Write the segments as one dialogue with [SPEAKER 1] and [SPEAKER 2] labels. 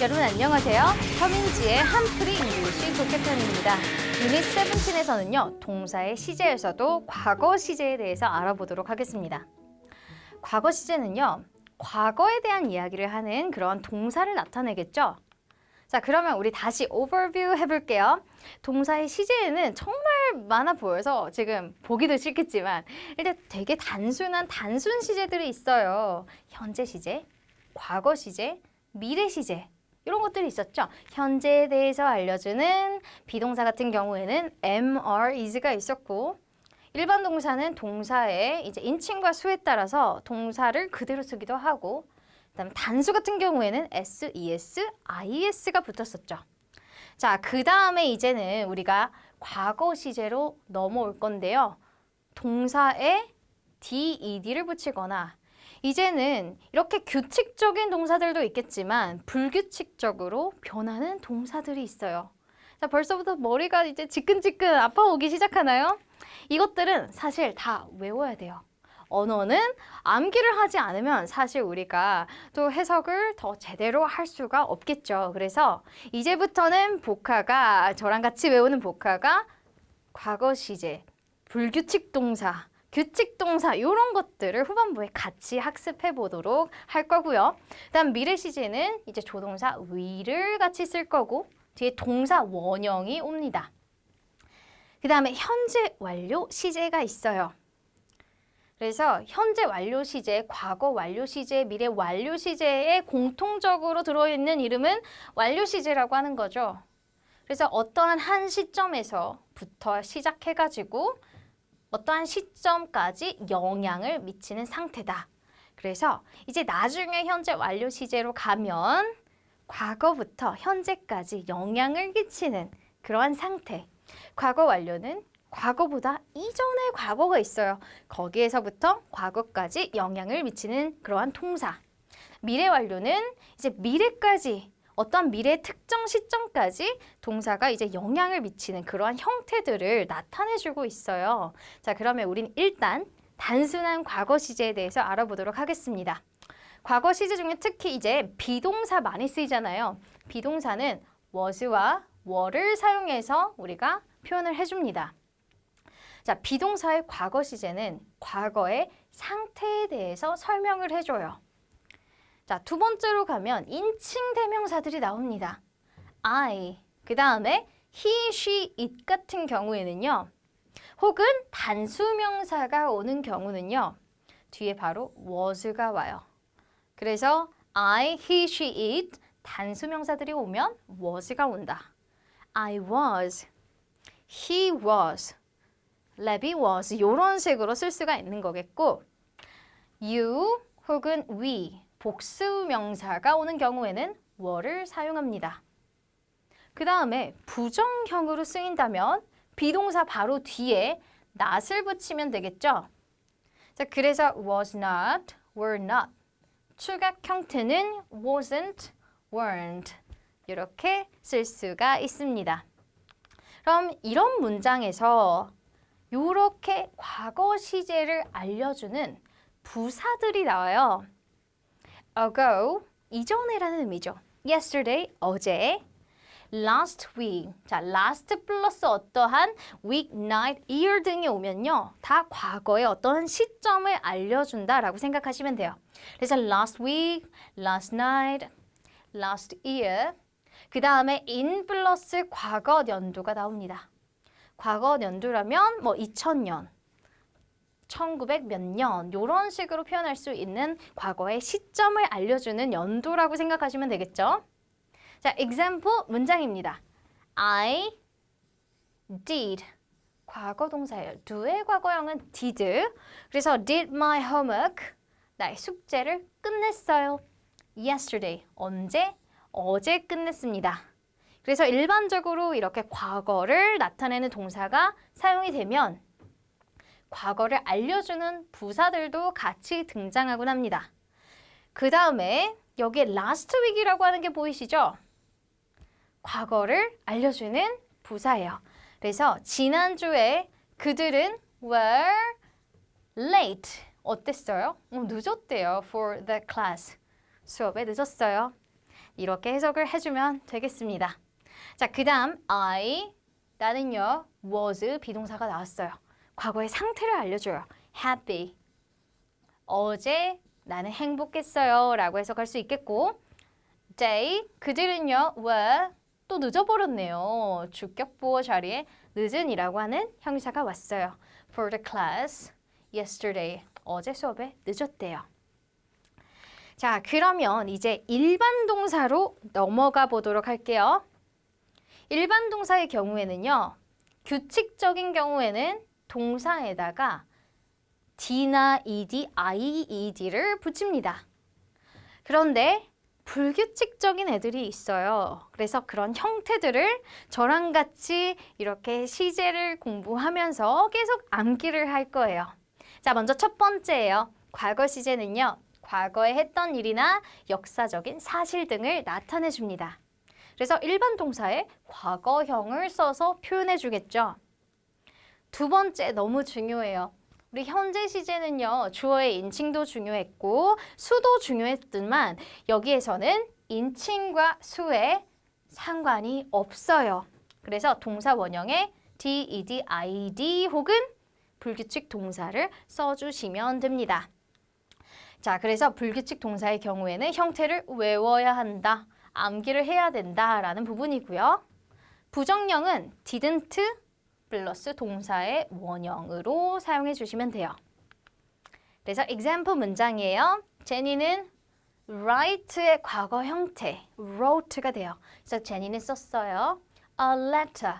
[SPEAKER 1] 여러분 안녕하세요. 서민지의 한풀이 잉글리시 독해편입니다. 유닛 17에서는요. 동사의 시제에서도 과거 시제에 대해서 알아보도록 하겠습니다. 과거 시제는요. 과거에 대한 이야기를 하는 그런 동사를 나타내겠죠. 자, 그러면 우리 다시 오버뷰 해볼게요. 동사의 시제에는 정말 많아 보여서 지금 보기도 싫겠지만 일단 되게 단순한 단순 시제들이 있어요. 현재 시제, 과거 시제, 미래 시제 이런 것들이 있었죠. 현재에 대해서 알려주는 비동사 같은 경우에는 am, are, is가 있었고 일반 동사는 동사의 이제 인칭과 수에 따라서 동사를 그대로 쓰기도 하고 그다음에 단수 같은 경우에는 s, es, is가 붙었었죠. 자, 그 다음에 이제는 우리가 과거 시제로 넘어올 건데요. 동사에 ded를 붙이거나 이제는 이렇게 규칙적인 동사들도 있겠지만 불규칙적으로 변하는 동사들이 있어요. 자, 벌써부터 머리가 이제 지끈지끈 아파오기 시작하나요? 이것들은 사실 다 외워야 돼요. 언어는 암기를 하지 않으면 사실 우리가 또 해석을 더 제대로 할 수가 없겠죠. 그래서 이제부터는 복화가 저랑 같이 외우는 복화가 과거 시제, 불규칙 동사, 규칙 동사 이런 것들을 후반부에 같이 학습해 보도록 할 거고요. 그다음 미래 시제는 이제 조동사 will을 같이 쓸 거고 뒤에 동사 원형이 옵니다. 그다음에 현재 완료 시제가 있어요. 그래서 현재 완료 시제, 과거 완료 시제, 미래 완료 시제에 공통적으로 들어있는 이름은 완료 시제라고 하는 거죠. 그래서 어떠한 한 시점에서부터 시작해가지고 어떠한 시점까지 영향을 미치는 상태다. 그래서 이제 나중에 현재 완료 시제로 가면 과거부터 현재까지 영향을 끼치는 그러한 상태. 과거 완료는 과거보다 이전의 과거가 있어요. 거기에서부터 과거까지 영향을 미치는 그러한 동사. 미래 완료는 이제 미래까지 어떤 미래 특정 시점까지 동사가 이제 영향을 미치는 그러한 형태들을 나타내주고 있어요. 자, 그러면 우린 일단 단순한 과거 시제에 대해서 알아보도록 하겠습니다. 과거 시제 중에 특히 이제 비동사 많이 쓰이잖아요. 비동사는 was와 were를 사용해서 우리가 표현을 해줍니다. 자, 비동사의 과거 시제는 과거의 상태에 대해서 설명을 해줘요. 자, 두 번째로 가면 인칭 대명사들이 나옵니다. I, 그 다음에 he, she, it 같은 경우에는요. 혹은 단수명사가 오는 경우는요. 뒤에 바로 was가 와요. 그래서 I, he, she, it 단수명사들이 오면 was가 온다. I was, he was, 레비 was 이런 식으로 쓸 수가 있는 거겠고 you 혹은 we 복수명사가 오는 경우에는 were를 사용합니다. 그 다음에 부정형으로 쓰인다면 비동사 바로 뒤에 not을 붙이면 되겠죠. 자, 그래서 was not, were not 추각 형태는 wasn't, weren't 이렇게 쓸 수가 있습니다. 그럼 이런 문장에서 이렇게 과거 시제를 알려주는 부사들이 나와요. ago, 이전에라는 의미죠. yesterday, 어제. last week, 자, last 플러스 어떠한 week, night, year 등이 오면요. 다 과거의 어떠한 시점을 알려준다라고 생각하시면 돼요. 그래서 last week, last night, last year. 그 다음에 in 플러스 과거 연도가 나옵니다. 과거 연도라면 뭐 2000년, 1900 몇 년 이런 식으로 표현할 수 있는 과거의 시점을 알려주는 연도라고 생각하시면 되겠죠. 자, example 문장입니다. I did 과거 동사예요. do의 과거형은 did. 그래서 did my homework 나의 숙제를 끝냈어요. yesterday 언제? 어제 끝냈습니다. 그래서 일반적으로 이렇게 과거를 나타내는 동사가 사용이 되면 과거를 알려주는 부사들도 같이 등장하곤 합니다. 그 다음에 여기에 last week이라고 하는 게 보이시죠? 과거를 알려주는 부사예요. 그래서 지난주에 그들은 were late. 어땠어요? 늦었대요. For the class. 수업에 늦었어요. 이렇게 해석을 해주면 되겠습니다. 자, 그 다음 나는요 was 비동사가 나왔어요. 과거의 상태를 알려줘요. happy. 어제 나는 행복했어요 라고 해석할 수 있겠고 day, 그들은요 were 또 늦어버렸네요. 주격 보어 자리에 늦은이라고 하는 형용사가 왔어요. For the class yesterday. 어제 수업에 늦었대요. 자, 그러면 이제 일반 동사로 넘어가 보도록 할게요. 일반 동사의 경우에는요. 규칙적인 경우에는 동사에다가 d나 ed, ied를 붙입니다. 그런데 불규칙적인 애들이 있어요. 그래서 그런 형태들을 저랑 같이 이렇게 시제를 공부하면서 계속 암기를 할 거예요. 자, 먼저 첫 번째예요. 과거 시제는요. 과거에 했던 일이나 역사적인 사실 등을 나타내 줍니다. 그래서 일반 동사에 과거형을 써서 표현해 주겠죠. 두 번째 너무 중요해요. 우리 현재 시제는요. 주어의 인칭도 중요했고 수도 중요했지만 여기에서는 인칭과 수에 상관이 없어요. 그래서 동사 원형에 ded, id 혹은 불규칙 동사를 써주시면 됩니다. 자, 그래서 불규칙 동사의 경우에는 형태를 외워야 한다, 암기를 해야 된다라는 부분이고요. 부정형은 didn't 플러스 동사의 원형으로 사용해 주시면 돼요. 그래서 example 문장이에요. 제니는 write의 과거 형태, wrote가 돼요. 그래서 제니는 썼어요. a letter,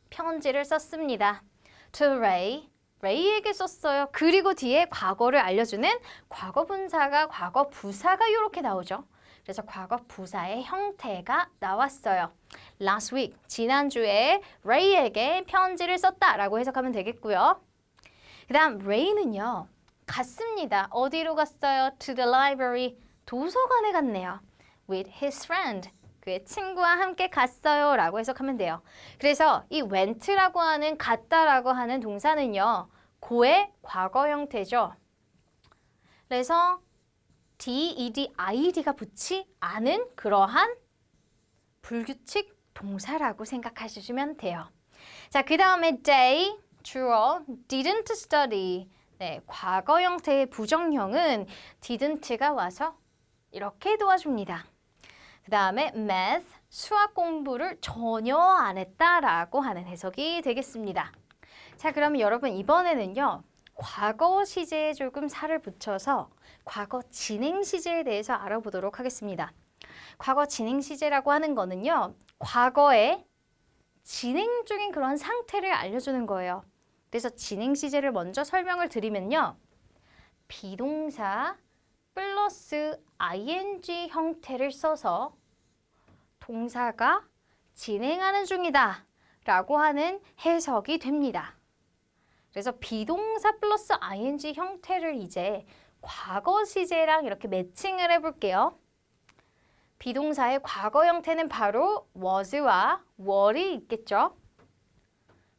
[SPEAKER 1] 편지를 썼습니다. to Ray, Ray에게 썼어요. 그리고 뒤에 과거를 알려주는 과거 분사가, 과거 부사가 이렇게 나오죠. 그래서 과거 부사의 형태가 나왔어요. Last week, 지난주에 Ray에게 편지를 썼다라고 해석하면 되겠고요. 그 다음 Ray는요. 갔습니다. 어디로 갔어요? To the library, 도서관에 갔네요. With his friend, 그의 친구와 함께 갔어요 라고 해석하면 돼요. 그래서 이 went라고 하는 갔다라고 하는 동사는요. 고의 과거 형태죠. 그래서 ded, id가 붙지 않은 그러한 불규칙 동사라고 생각하시면 돼요. 자, 그 다음에 day, 주어, didn't study. 네, 과거 형태의 부정형은 didn't가 와서 이렇게 도와줍니다. 그 다음에 math, 수학 공부를 전혀 안 했다라고 하는 해석이 되겠습니다. 자, 그럼 여러분 이번에는요. 과거 시제에 조금 살을 붙여서 과거 진행 시제에 대해서 알아보도록 하겠습니다. 과거 진행 시제라고 하는 거는요. 과거에 진행 중인 그런 상태를 알려주는 거예요. 그래서 진행 시제를 먼저 설명을 드리면요. 비동사 플러스 ing 형태를 써서 동사가 진행하는 중이다 라고 하는 해석이 됩니다. 그래서 비동사 플러스 ing 형태를 이제 과거 시제랑 이렇게 매칭을 해볼게요. 비동사의 과거 형태는 바로 was와 were이 있겠죠.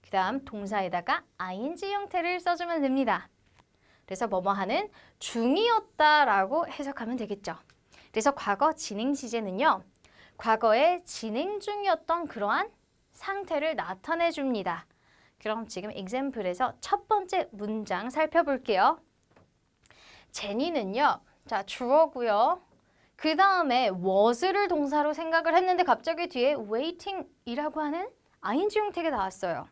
[SPEAKER 1] 그 다음 동사에다가 ing 형태를 써주면 됩니다. 그래서 뭐뭐하는 중이었다라고 해석하면 되겠죠. 그래서 과거 진행 시제는요. 과거에 진행 중이었던 그러한 상태를 나타내 줍니다. 그럼 지금 example에서 첫 번째 문장 살펴볼게요. 제니는요. 자, 주어고요. 그 다음에 was를 동사로 생각을 했는데 갑자기 뒤에 waiting이라고 하는 ing 형태가 나왔어요.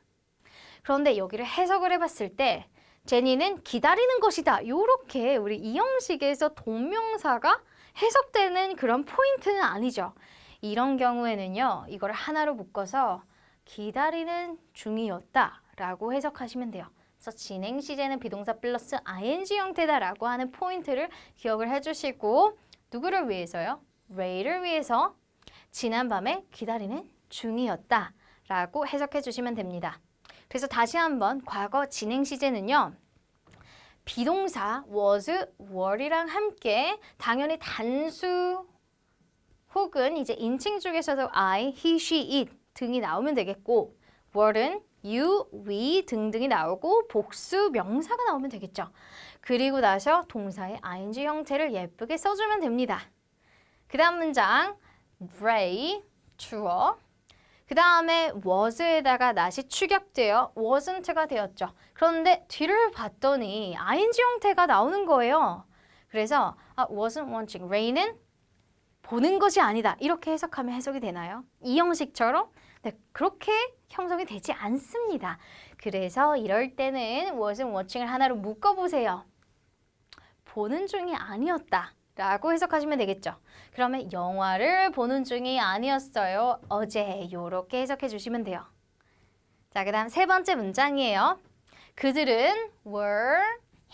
[SPEAKER 1] 그런데 여기를 해석을 해봤을 때 제니는 기다리는 것이다. 이렇게 우리 이 형식에서 동명사가 해석되는 그런 포인트는 아니죠. 이런 경우에는요. 이걸 하나로 묶어서 기다리는 중이었다 라고 해석하시면 돼요. 그래서 진행 시제는 비동사 플러스 ing 형태다라고 하는 포인트를 기억을 해주시고 누구를 위해서요? Ray를 위해서 지난밤에 기다리는 중이었다 라고 해석해 주시면 됩니다. 그래서 다시 한번 과거 진행 시제는요. 비동사 was, were이랑 함께 당연히 단수 혹은 이제 인칭 중에서도 I, he, she, it 등이 나오면 되겠고 were는 you, we 등등이 나오고 복수 명사가 나오면 되겠죠. 그리고 나서 동사의 ing 형태를 예쁘게 써주면 됩니다. 그 다음 문장 ray, 주어. 그 다음에 was에다가 not이 축약되어 wasn't가 되었죠. 그런데 뒤를 봤더니 ing 형태가 나오는 거예요. 그래서 wasn't watching, ray는 보는 것이 아니다. 이렇게 해석하면 해석이 되나요? 이 형식처럼? 네, 그렇게 형성이 되지 않습니다. 그래서 이럴 때는 wasn't watching을 하나로 묶어보세요. 보는 중이 아니었다 라고 해석하시면 되겠죠. 그러면 영화를 보는 중이 아니었어요. 어제 이렇게 해석해 주시면 돼요. 자, 그 다음 세 번째 문장이에요. 그들은 were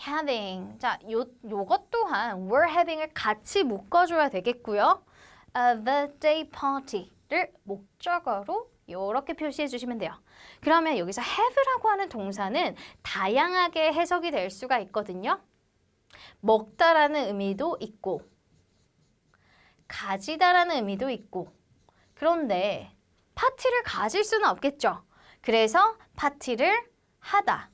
[SPEAKER 1] having. 자, 요것 또한 were having을 같이 묶어줘야 되겠고요. A birthday party를 목적어로 이렇게 표시해 주시면 돼요. 그러면 여기서 have라고 하는 동사는 다양하게 해석이 될 수가 있거든요. 먹다라는 의미도 있고 가지다라는 의미도 있고 그런데 파티를 가질 수는 없겠죠. 그래서 파티를 하다,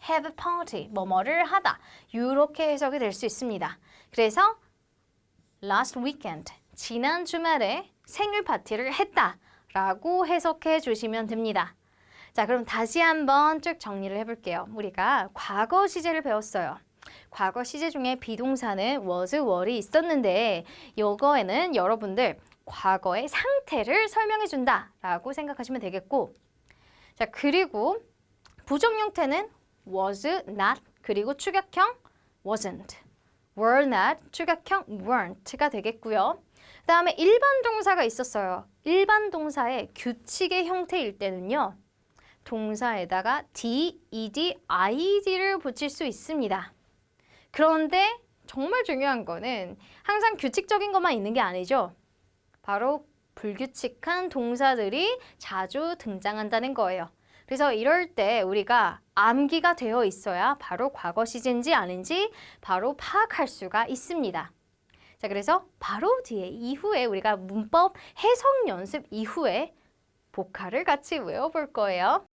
[SPEAKER 1] have a party, 뭐뭐를 하다 이렇게 해석이 될 수 있습니다. 그래서 last weekend, 지난 주말에 생일 파티를 했다 라고 해석해 주시면 됩니다. 자, 그럼 다시 한번 쭉 정리를 해볼게요. 우리가 과거 시제를 배웠어요. 과거 시제 중에 비동사는 was, were이 있었는데 이거에는 여러분들 과거의 상태를 설명해 준다 라고 생각하시면 되겠고 자 그리고 부정 형태는 was, not 그리고 축약형 wasn't were not, 축약형 weren't가 되겠고요. 그 다음에 일반 동사가 있었어요. 일반 동사의 규칙의 형태일 때는요. 동사에다가 d, ed, id를 붙일 수 있습니다. 그런데 정말 중요한 거는 항상 규칙적인 것만 있는 게 아니죠. 바로 불규칙한 동사들이 자주 등장한다는 거예요. 그래서 이럴 때 우리가 암기가 되어 있어야 바로 과거 시제인지 아닌지 바로 파악할 수가 있습니다. 자, 그래서 바로 뒤에 이후에 우리가 문법 해석 연습 이후에 복화를 같이 외워볼 거예요.